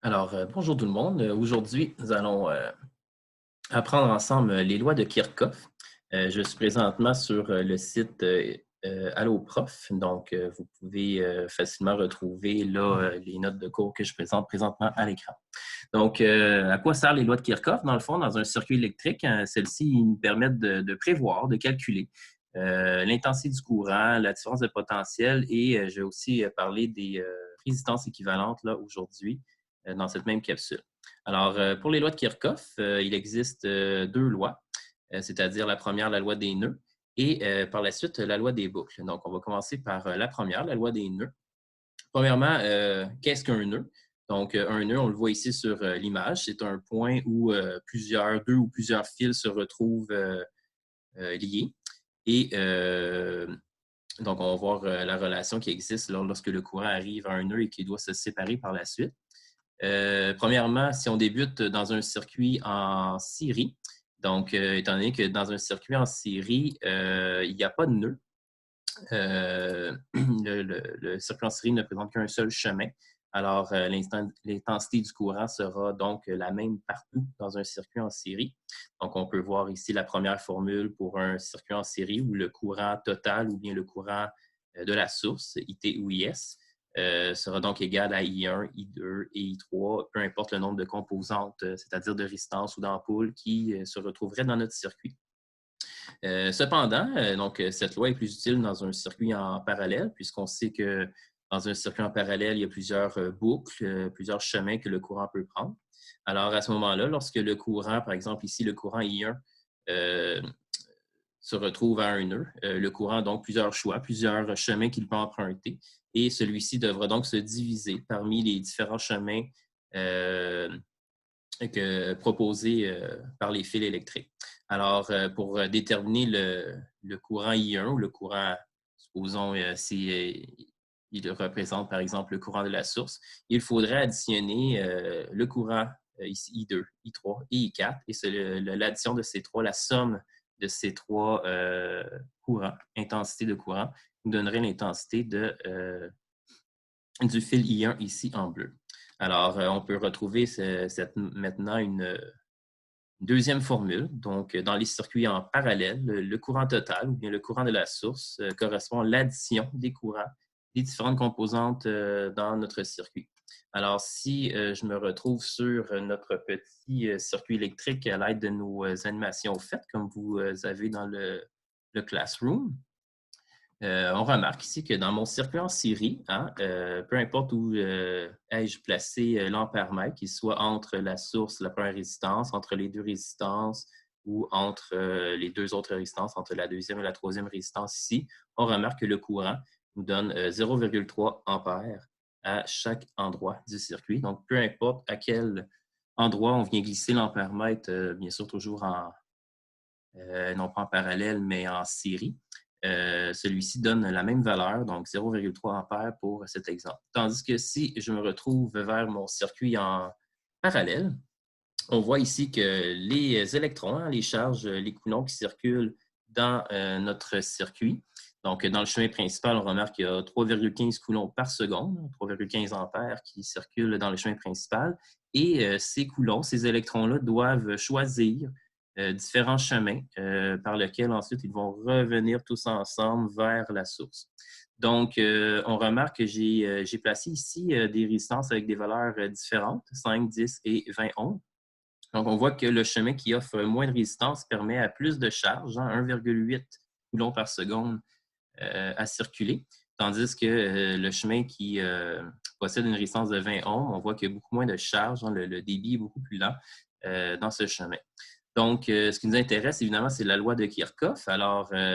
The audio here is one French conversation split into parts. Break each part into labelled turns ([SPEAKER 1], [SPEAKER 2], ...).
[SPEAKER 1] Bonjour tout le monde. Aujourd'hui, nous allons apprendre ensemble les lois de Kirchhoff. Je suis présentement sur le site Allo Prof. Vous pouvez facilement retrouver là les notes de cours que je présente présentement à l'écran. À quoi servent les lois de Kirchhoff? Dans le fond, dans un circuit électrique, celles-ci nous permettent de prévoir, de calculer l'intensité du courant, la différence de potentiel et je vais aussi parler des résistances équivalentes là aujourd'hui dans cette même capsule. Pour les lois de Kirchhoff, il existe deux lois, c'est-à-dire la première, la loi des nœuds, et par la suite, la loi des boucles. Donc, on va commencer par la première, la loi des nœuds. Premièrement, qu'est-ce qu'un nœud? Un nœud, on le voit ici sur l'image, c'est un point où deux ou plusieurs fils se retrouvent liés. Et on va voir la relation qui existe lorsque le courant arrive à un nœud et qui doit se séparer par la suite. Premièrement, si on débute dans un circuit en série, étant donné que dans un circuit en série, il n'y a pas de nœud, le circuit en série ne présente qu'un seul chemin. L'intensité du courant sera donc la même partout dans un circuit en série. Donc, on peut voir ici la première formule pour un circuit en série où le courant total ou bien le courant de la source, IT ou IS, sera donc égal à I1, I2 et I3, peu importe le nombre de composantes, c'est-à-dire de résistance ou d'ampoules qui se retrouveraient dans notre circuit. Cette loi est plus utile dans un circuit en parallèle, puisqu'on sait que dans un circuit en parallèle, il y a plusieurs boucles, plusieurs chemins que le courant peut prendre. Alors, à ce moment-là, lorsque le courant, par exemple ici, le courant I1 se retrouve à un nœud, le courant a donc plusieurs choix, plusieurs chemins qu'il peut emprunter, et celui-ci devra donc se diviser parmi les différents chemins proposés par les fils électriques. Pour déterminer le courant I1 ou le courant, supposons, il représente par exemple le courant de la source, il faudrait additionner le courant ici I2, I3 et I4, et c'est l'addition de ces trois, la somme de ces trois courants, intensité de courant, nous donnerait l'intensité du fil I1 ici en bleu. On peut retrouver maintenant une deuxième formule. Donc, dans les circuits en parallèle, le courant total ou bien le courant de la source correspond à l'addition des courants des différentes composantes dans notre circuit. Alors, si je me retrouve sur notre petit circuit électrique à l'aide de nos animations faites, comme vous avez dans le Classroom, on remarque ici que dans mon circuit en série, peu importe où ai-je placé l'ampère-mètre, qu'il soit entre la source, la première résistance, entre les deux résistances ou entre les deux autres résistances, entre la deuxième et la troisième résistance ici, on remarque que le courant nous donne 0,3 ampères à chaque endroit du circuit. Donc, peu importe à quel endroit on vient glisser l'ampère-mètre, bien sûr toujours non pas en parallèle, mais en série. Celui-ci donne la même valeur, donc 0,3 ampères pour cet exemple. Tandis que si je me retrouve vers mon circuit en parallèle, on voit ici que les électrons, les charges, les coulomb qui circulent dans notre circuit. Donc, dans le chemin principal, on remarque qu'il y a 3,15 coulombs par seconde, 3,15 ampères qui circulent dans le chemin principal. Et ces coulomb, ces électrons-là doivent choisir différents chemins par lesquels ensuite ils vont revenir tous ensemble vers la source. On remarque que j'ai placé ici des résistances avec des valeurs différentes, 5, 10 et 20 ohms. Donc, on voit que le chemin qui offre moins de résistance permet à plus de charge, 1,8 coulombs par seconde, à circuler, tandis que le chemin qui possède une résistance de 20 ohms, on voit qu'il y a beaucoup moins de charge, le débit est beaucoup plus lent dans ce chemin. Donc, ce qui nous intéresse, évidemment, c'est la loi de Kirchhoff.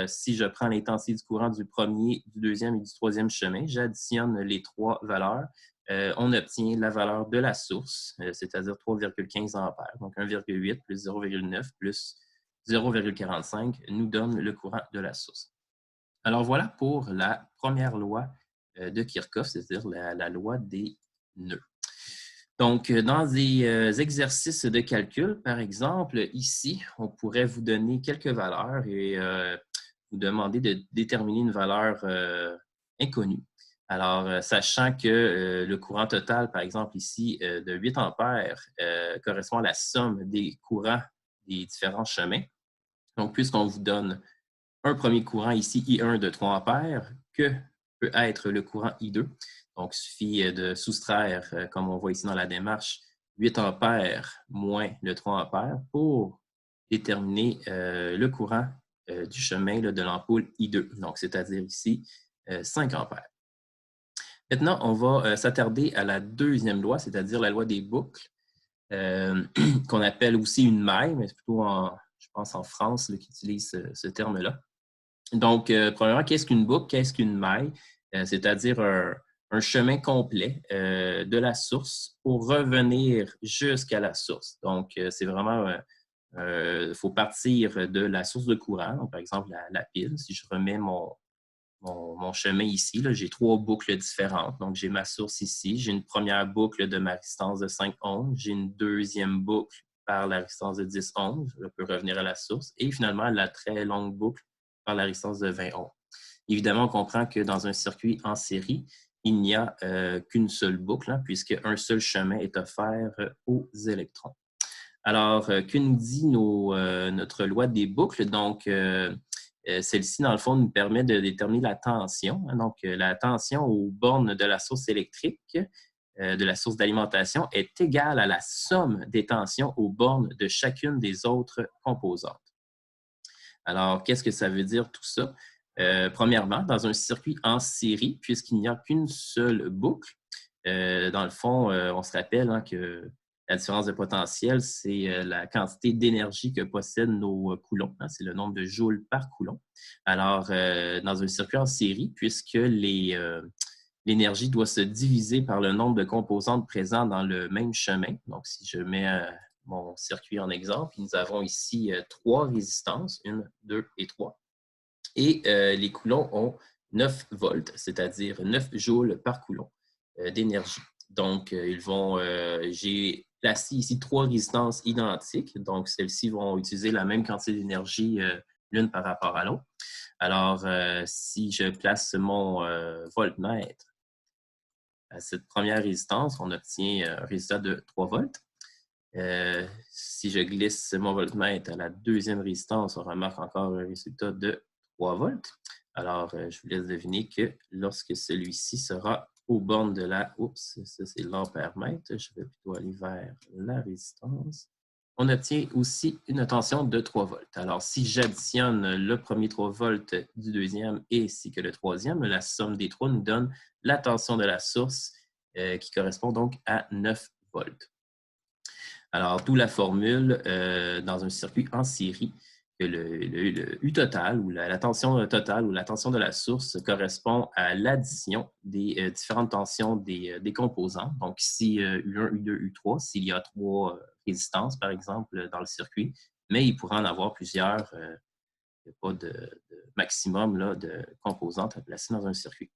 [SPEAKER 1] Si je prends l'intensité du courant du premier, du deuxième et du troisième chemin, j'additionne les trois valeurs, on obtient la valeur de la source, c'est-à-dire 3,15 ampères. Donc, 1,8 plus 0,9 plus 0,45 nous donne le courant de la source. Alors, voilà pour la première loi de Kirchhoff, c'est-à-dire la loi des nœuds. Donc, dans des exercices de calcul, par exemple, ici, on pourrait vous donner quelques valeurs et vous demander de déterminer une valeur inconnue. Alors, sachant que le courant total, par exemple ici, de 8 ampères, correspond à la somme des courants des différents chemins. Donc, puisqu'on vous donne un premier courant ici, I1 de 3 ampères, que peut être le courant I2? Donc, il suffit de soustraire, comme on voit ici dans la démarche, 8 ampères moins le 3 ampères pour déterminer le courant du chemin là, de l'ampoule I2. Donc, c'est-à-dire ici 5 ampères. Maintenant, on va s'attarder à la deuxième loi, c'est-à-dire la loi des boucles, qu'on appelle aussi une maille, mais c'est plutôt, je pense, en France qui utilise ce terme-là. Donc, premièrement, qu'est-ce qu'une boucle? Qu'est-ce qu'une maille? C'est-à-dire un chemin complet de la source pour revenir jusqu'à la source. Donc, c'est vraiment, il faut partir de la source de courant, donc, par exemple la pile. Si je remets mon chemin ici, j'ai 3 boucles différentes. Donc, j'ai ma source ici. J'ai une première boucle de ma résistance de 5 ohms. J'ai une deuxième boucle par la résistance de 10 ohms. Je peux revenir à la source. Et finalement, la très longue boucle par la résistance de 20 ohms. Évidemment, on comprend que dans un circuit en série, il n'y a qu'une seule boucle, puisque un seul chemin est offert aux électrons. Alors, que nous dit notre loi des boucles? Donc, celle-ci, dans le fond, nous permet de déterminer la tension. Donc, la tension aux bornes de la source électrique, de la source d'alimentation, est égale à la somme des tensions aux bornes de chacune des autres composantes. Alors, qu'est-ce que ça veut dire tout ça? Premièrement, dans un circuit en série, puisqu'il n'y a qu'une seule boucle, dans le fond, on se rappelle que la différence de potentiel, c'est la quantité d'énergie que possèdent nos coulombs. C'est le nombre de joules par coulomb. Alors, dans un circuit en série, puisque l'énergie doit se diviser par le nombre de composantes présentes dans le même chemin. Donc, si je mets mon circuit en exemple, nous avons ici 3 résistances, 1, 2 et 3. Et les coulombs ont 9 volts, c'est-à-dire 9 joules par coulomb d'énergie. Donc, j'ai placé ici 3 résistances identiques. Donc, celles-ci vont utiliser la même quantité d'énergie l'une par rapport à l'autre. Alors, si je place mon voltmètre à cette première résistance, on obtient un résultat de 3 volts. Si je glisse mon voltmètre à la deuxième résistance, on remarque encore un résultat de 3 volts. Alors, je vous laisse deviner que lorsque celui-ci sera aux bornes de la... Oups, ça c'est l'ampère-mètre. Je vais plutôt aller vers la résistance. On obtient aussi une tension de 3 volts. Alors, si j'additionne le premier 3 volts du deuxième ainsi que le troisième, la somme des 3 nous donne la tension de la source qui correspond donc à 9 volts. Alors, d'où la formule dans un circuit en série que le U total ou la tension totale ou la tension de la source correspond à l'addition des différentes tensions des composants. Donc ici, U1, U2, U3, s'il y a 3 résistances, par exemple, dans le circuit, mais il pourrait en avoir plusieurs. Il n'y a pas de maximum là, de composantes à placer dans un circuit.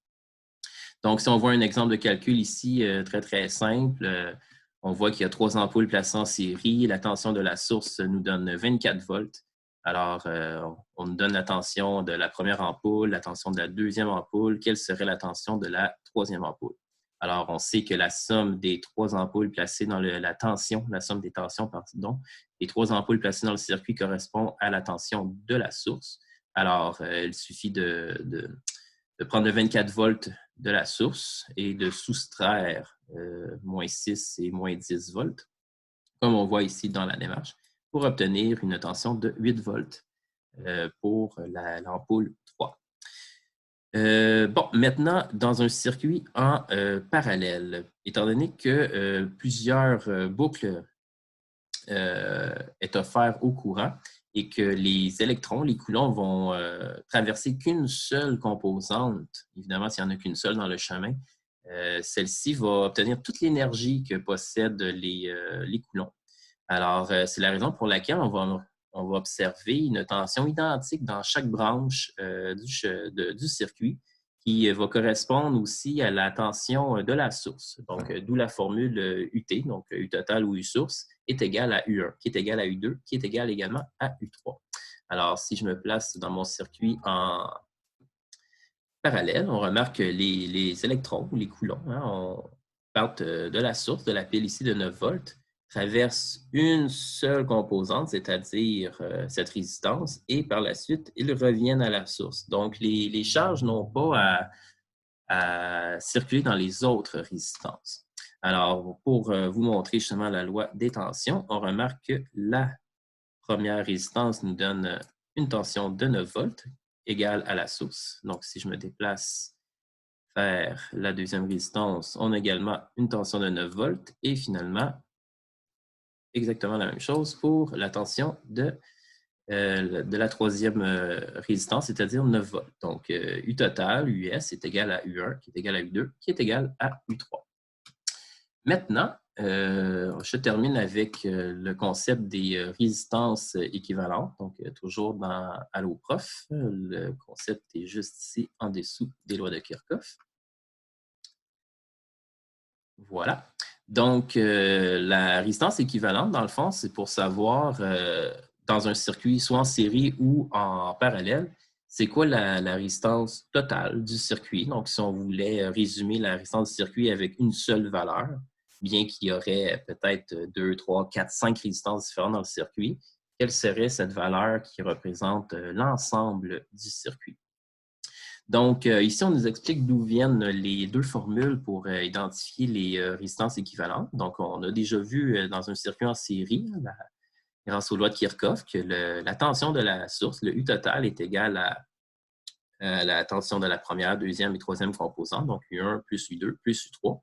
[SPEAKER 1] Donc, si on voit un exemple de calcul ici, très, très simple, on voit qu'il y a 3 ampoules placées en série. La tension de la source nous donne 24 volts. Alors, on nous donne la tension de la première ampoule, la tension de la deuxième ampoule. Quelle serait la tension de la troisième ampoule? Alors, on sait que la somme des 3 ampoules placées dans la tension, la somme des tensions, pardon, les 3 ampoules placées dans le circuit correspond à la tension de la source. Alors, il suffit de prendre le 24 volts de la source et de soustraire moins 6 et moins 10 volts, comme on voit ici dans la démarche, pour obtenir une tension de 8 volts pour l'ampoule 3. Bon, maintenant, dans un circuit en parallèle, étant donné que plusieurs boucles est offert au courant et que les électrons, les coulombs, vont traverser qu'une seule composante. Évidemment, s'il n'y en a qu'une seule dans le chemin, celle-ci va obtenir toute l'énergie que possèdent les coulombs. Alors, c'est la raison pour laquelle on va observer une tension identique dans chaque branche du circuit qui va correspondre aussi à la tension de la source. Donc, d'où la formule UT, donc U total ou U source, est égal à U1, qui est égal à U2, qui est égal également à U3. Alors, si je me place dans mon circuit en parallèle, on remarque que les électrons ou les coulomb, hein, on partent de la source, de la pile ici de 9 volts, traversent une seule composante, c'est-à-dire cette résistance, et par la suite, ils reviennent à la source. Donc, les charges n'ont pas à circuler dans les autres résistances. Alors, pour vous montrer justement la loi des tensions, on remarque que la première résistance nous donne une tension de 9 volts égale à la source. Donc, si je me déplace vers la deuxième résistance, on a également une tension de 9 volts et finalement, exactement la même chose pour la tension de la troisième résistance, c'est-à-dire 9 volts. Donc, U total, US, est égal à U1, qui est égal à U2, qui est égal à U3. Maintenant, je termine avec le concept des résistances équivalentes. Donc, toujours dans Allo Prof, le concept est juste ici en dessous des lois de Kirchhoff. Voilà. Donc, la résistance équivalente, dans le fond, c'est pour savoir dans un circuit, soit en série ou en parallèle, c'est quoi la résistance totale du circuit. Donc, si on voulait résumer la résistance du circuit avec une seule valeur, bien qu'il y aurait peut-être 2, 3, 4, 5 résistances différentes dans le circuit, quelle serait cette valeur qui représente l'ensemble du circuit? Donc, ici, on nous explique d'où viennent les deux formules pour identifier les résistances équivalentes. Donc, on a déjà vu dans un circuit en série, grâce aux lois de Kirchhoff, que la tension de la source, le U total, est égal à la tension de la première, deuxième et troisième composante, donc U1 plus U2 plus U3.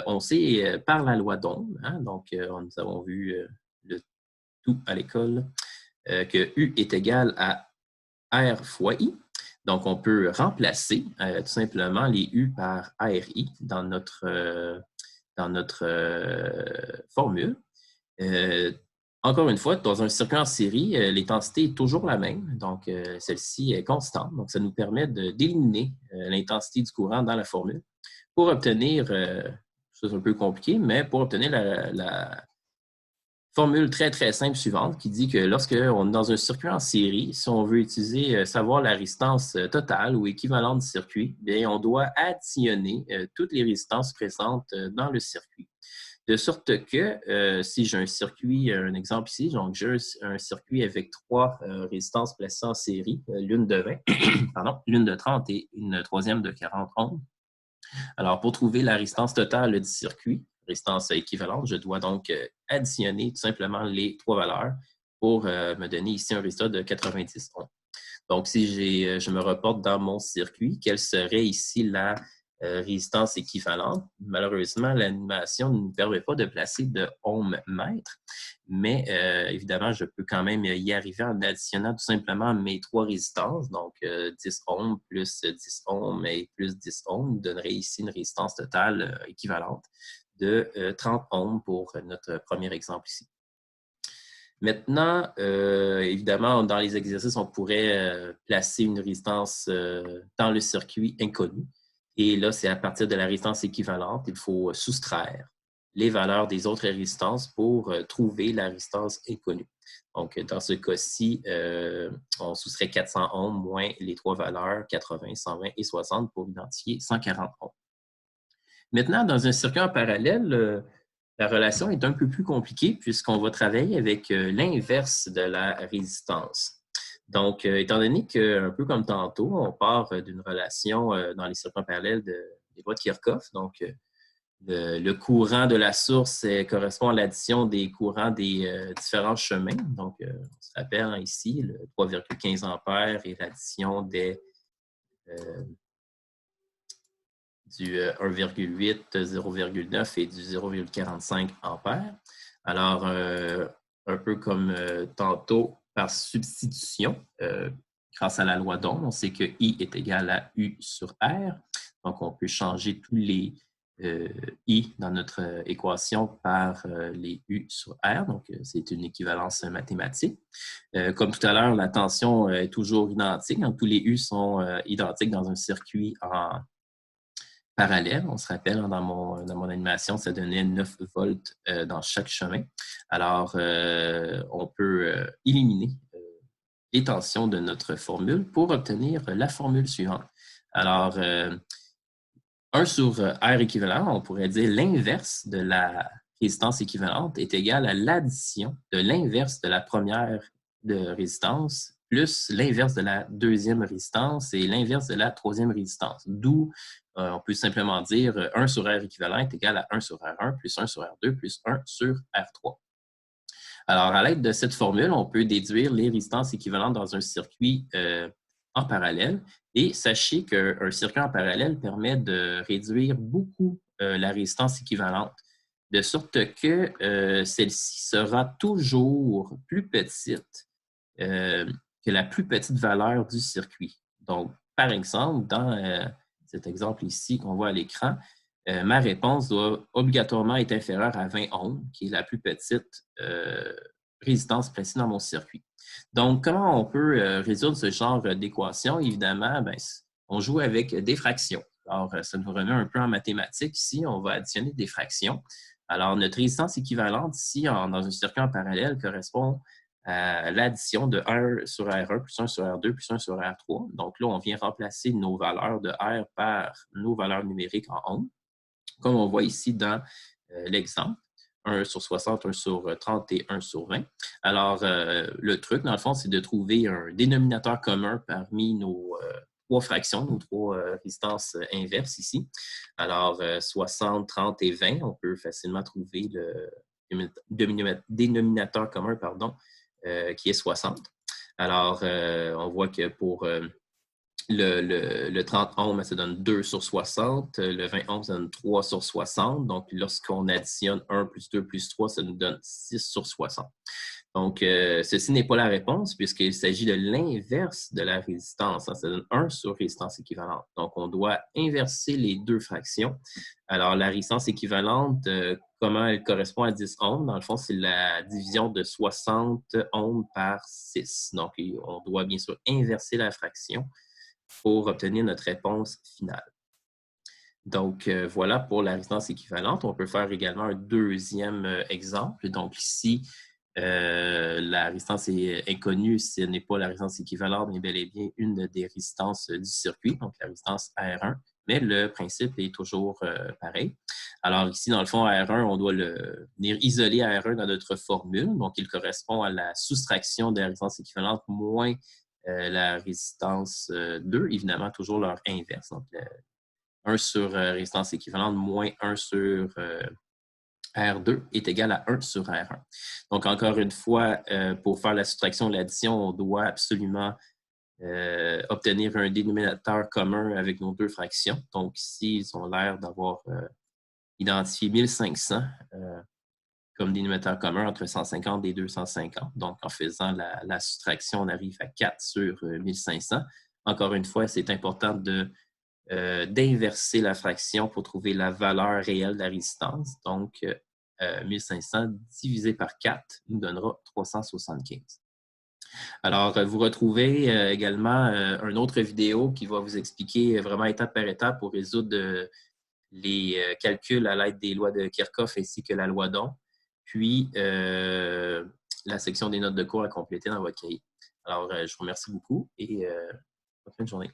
[SPEAKER 1] On sait par la loi d'Ohm, hein, donc nous avons vu le tout à l'école, que U est égal à R fois I. Donc, on peut remplacer tout simplement les U par RI dans notre formule. Encore une fois, dans un circuit en série, l'intensité est toujours la même, donc celle-ci est constante. Donc, ça nous permet d'éliminer l'intensité du courant dans la formule pour obtenir, c'est un peu compliqué, mais pour obtenir la formule très, très simple suivante qui dit que lorsqu'on est dans un circuit en série, si on veut savoir la résistance totale ou équivalente du circuit, bien, on doit additionner toutes les résistances présentes dans le circuit. De sorte que si j'ai un circuit, un exemple ici, donc j'ai un circuit avec 3 résistances placées en série, l'une de 20, pardon, l'une de 30 et une troisième de 40 ohms. Alors, pour trouver la résistance totale du circuit, résistance équivalente, je dois donc additionner tout simplement les 3 valeurs pour me donner ici un résultat de 90 ohms. Donc, si je me reporte dans mon circuit, quelle serait ici la résistance équivalente? Malheureusement, l'animation ne nous permet pas de placer de ohm-mètre, mais évidemment, je peux quand même y arriver en additionnant tout simplement mes 3 résistances. Donc, 10 ohms plus 10 ohms et plus 10 ohms donnerait ici une résistance totale équivalente de 30 ohms pour notre premier exemple ici. Maintenant, évidemment, dans les exercices, on pourrait placer une résistance dans le circuit inconnu. Et là, c'est à partir de la résistance équivalente, il faut soustraire les valeurs des autres résistances pour trouver la résistance inconnue. Donc, dans ce cas-ci, on soustrait 400 ohms moins les 3 valeurs 80, 120 et 60 pour identifier 140 ohms. Maintenant, dans un circuit en parallèle, la relation est un peu plus compliquée puisqu'on va travailler avec l'inverse de la résistance. Donc, étant donné qu'un peu comme tantôt, on part d'une relation dans les circuits parallèles des lois de Kirchhoff, donc le courant de la source correspond à l'addition des courants des différents chemins. Donc, on se rappelle hein, ici, le 3,15 ampères et l'addition du 1,8, 0,9 et du 0,45 ampères. Alors, un peu comme tantôt, par substitution, grâce à la loi d'Ohm, on sait que I est égal à U sur R. Donc, on peut changer tous les I dans notre équation par les U sur R. Donc, c'est une équivalence mathématique. Comme tout à l'heure, la tension est toujours identique. Donc, tous les U sont identiques dans un circuit en parallèle. On se rappelle, dans mon animation, ça donnait 9 volts dans chaque chemin. Alors, on peut éliminer les tensions de notre formule pour obtenir la formule suivante. Alors, 1 sur R équivalent, on pourrait dire l'inverse de la résistance équivalente est égal à l'addition de l'inverse de la première de résistance plus l'inverse de la deuxième résistance et l'inverse de la troisième résistance. D'où, on peut simplement dire 1 sur R équivalent est égal à 1 sur R1 plus 1 sur R2 plus 1 sur R3. Alors, à l'aide de cette formule, on peut déduire les résistances équivalentes dans un circuit en parallèle. Et sachez qu'un circuit en parallèle permet de réduire beaucoup la résistance équivalente, de sorte que celle-ci sera toujours plus petite que la plus petite valeur du circuit. Donc, par exemple, dans cet exemple ici qu'on voit à l'écran, ma réponse doit obligatoirement être inférieure à 20 ohms, qui est la plus petite résistance placée dans mon circuit. Donc, comment on peut résoudre ce genre d'équation? Évidemment, ben, on joue avec des fractions. Alors, ça nous remet un peu en mathématiques. Ici, on va additionner des fractions. Alors, notre résistance équivalente ici, dans un circuit en parallèle, correspond à l'addition de 1 sur R1 plus 1 sur R2 plus 1 sur R3. Donc là, on vient remplacer nos valeurs de R par nos valeurs numériques en ohms, comme on voit ici dans l'exemple. 1 sur 60, 1 sur 30 et 1 sur 20. Alors, le truc, dans le fond, c'est de trouver un dénominateur commun parmi nos trois fractions, nos trois résistances inverses ici. Alors, 60, 30 et 20, on peut facilement trouver le dénominateur commun, qui est 60. Alors, on voit que pour le 30 ohms, ça donne 2 sur 60. Le 20 ohms, ça donne 3 sur 60. Donc, lorsqu'on additionne 1 plus 2 plus 3, ça nous donne 6 sur 60. Donc, ceci n'est pas la réponse puisqu'il s'agit de l'inverse de la résistance. Ça donne 1 sur résistance équivalente. Donc, on doit inverser les deux fractions. Alors, la résistance équivalente, comment elle correspond à 10 ohms? Dans le fond, c'est la division de 60 ohms par 6. Donc, on doit bien sûr inverser la fraction pour obtenir notre réponse finale. Donc, voilà pour la résistance équivalente. On peut faire également un deuxième exemple. Donc, ici, la résistance est connue. Ce n'est pas la résistance équivalente, mais bel et bien une des résistances du circuit, donc la résistance R1. Mais le principe est toujours pareil. Alors, ici, dans le fond, R1, on doit venir isoler R1 dans notre formule. Donc, il correspond à la soustraction de la résistance équivalente moins la résistance 2, évidemment, toujours leur inverse. Donc, 1 sur résistance équivalente moins 1 sur R2 est égal à 1 sur R1. Donc, encore une fois, pour faire la soustraction et l'addition, on doit absolument obtenir un dénominateur commun avec nos deux fractions. Donc, ici, ils ont l'air d'avoir identifié 1500 comme dénominateur commun entre 150 et 250. Donc, en faisant la soustraction, on arrive à 4 sur 1500. Encore une fois, c'est important d'inverser la fraction pour trouver la valeur réelle de la résistance. Donc, 1500 divisé par 4 nous donnera 375. Alors, vous retrouvez également une autre vidéo qui va vous expliquer vraiment étape par étape pour résoudre les calculs à l'aide des lois de Kirchhoff ainsi que la loi d'Ohm. Puis, la section des notes de cours à compléter dans votre cahier. Alors, je vous remercie beaucoup et bonne fin de journée.